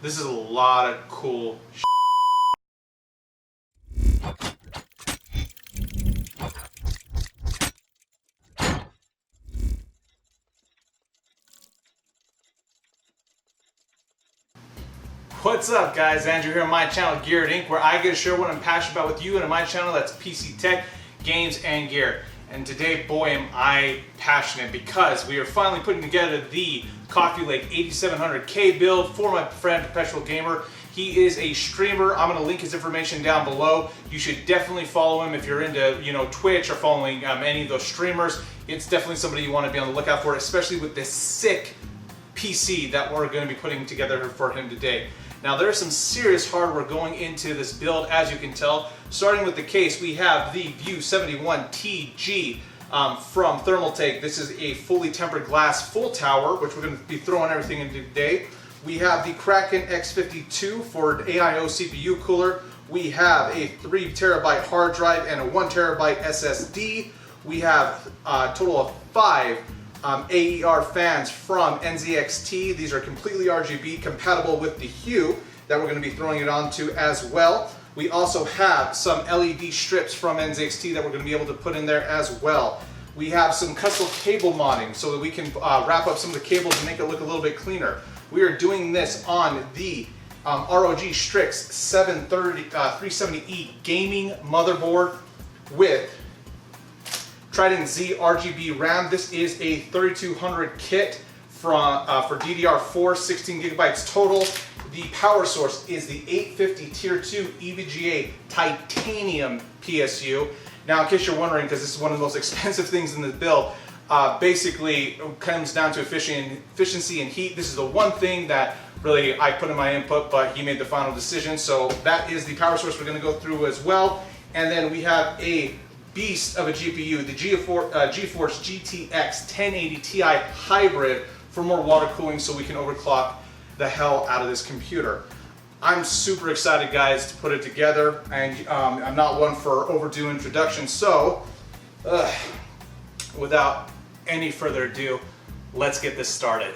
This is a lot of cool shit. What's up guys, Andrew here on my channel GearedInc, where I get to share what I'm passionate about with you, and on my channel that's PC tech, games, and gear. And today, boy am I passionate, because we are finally putting together the Coffeelake 8700K build for my friend Perpetualgamer. He is a streamer. I'm going to link his information down below. You should definitely follow him if you're into, Twitch or following any of those streamers. It's definitely somebody you want to be on the lookout for, especially with this sick PC that we're going to be putting together for him today. Now there's some serious hardware going into this build, as you can tell. Starting with the case, we have the View 71 TG from Thermaltake. This is a fully tempered glass full tower, which we're going to be throwing everything into today. We have the Kraken X52 for an AIO CPU cooler. We have a 3 terabyte hard drive and a 1 terabyte SSD. We have a total of 5 AER fans from NZXT. These are completely RGB compatible with the Hue that we're going to be throwing it onto as well. We also have some LED strips from NZXT that we're going to be able to put in there as well. We have some custom cable modding so that we can wrap up some of the cables and make it look a little bit cleaner. We are doing this on the ROG Strix 370E gaming motherboard with Trident Z RGB RAM. This is a 3200 kit for DDR4, 16 gigabytes total. The power source is the 850 Tier 2 EVGA titanium PSU. Now, in case you're wondering, because this is one of the most expensive things in the build, basically it comes down to efficiency and heat. This is the one thing that really I put in my input, but he made the final decision. So that is the power source we're going to go through as well. And then we have a beast of a GPU, the GeForce GTX 1080 Ti Hybrid for more water cooling, so we can overclock the hell out of this computer. I'm super excited, guys, to put it together, and I'm not one for overdue introduction, so without any further ado, let's get this started.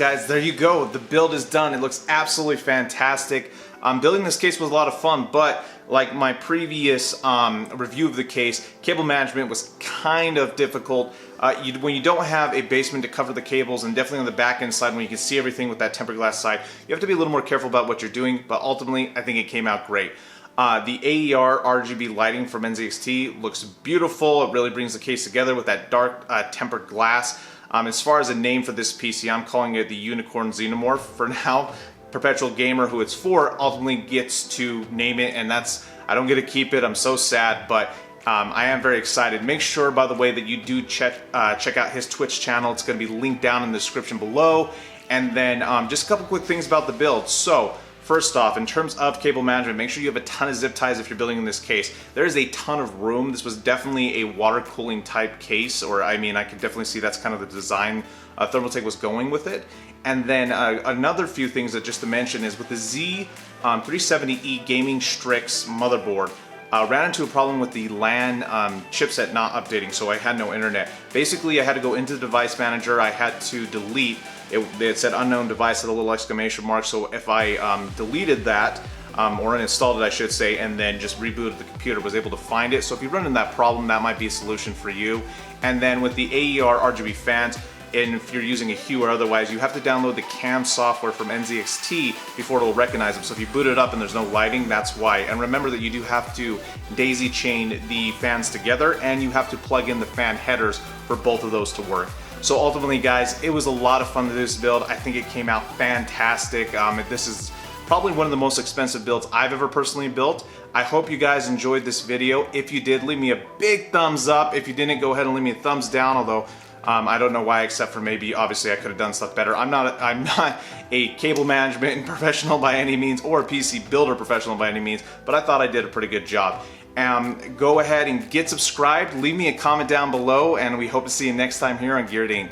guys, there you go. The build is done. It looks absolutely fantastic. Building this case was a lot of fun, but like my previous review of the case, cable management was kind of difficult. When you don't have a basement to cover the cables, and definitely on the back end side when you can see everything with that tempered glass side, you have to be a little more careful about what you're doing, but ultimately I think it came out great. The AER RGB lighting from NZXT looks beautiful. It really brings the case together with that dark tempered glass. As far as a name for this PC, I'm calling it the Unicorn Xenomorph for now. Perpetualgamer, who it's for, ultimately gets to name it, and I don't get to keep it. I'm so sad, but I am very excited. Make sure, by the way, that you do check out his Twitch channel. It's going to be linked down in the description below. And then just a couple quick things about the build. So, first off, in terms of cable management, make sure you have a ton of zip ties if you're building in this case. There is a ton of room. This was definitely a water cooling type case, or I mean, I could definitely see that's kind of the design Thermaltake was going with it. And then another few things that just to mention is with the Z370E Gaming Strix motherboard, ran into a problem with the LAN chipset not updating, so I had no internet. Basically, I had to go into the device manager, I had to delete, it said unknown device with a little exclamation mark, so if I deleted that, or uninstalled it I should say, and then just rebooted the computer, was able to find it. So if you run into that problem, that might be a solution for you. And then with the AER RGB fans, and if you're using a Hue or otherwise, you have to download the CAM software from NZXT before it'll recognize them. So if you boot it up and there's no lighting, that's why. And remember that you do have to daisy chain the fans together, and you have to plug in the fan headers for both of those to work. So ultimately, guys, it was a lot of fun to do this build. I think it came out fantastic. This is probably one of the most expensive builds I've ever personally built. I hope you guys enjoyed this video. If you did, leave me a big thumbs up. If you didn't, go ahead and leave me a thumbs down, although I don't know why, except for maybe obviously I could have done stuff better. I'm not a cable management professional by any means, or a PC builder professional by any means, but I thought I did a pretty good job. Go ahead and get subscribed, leave me a comment down below, and we hope to see you next time here on GearedInc.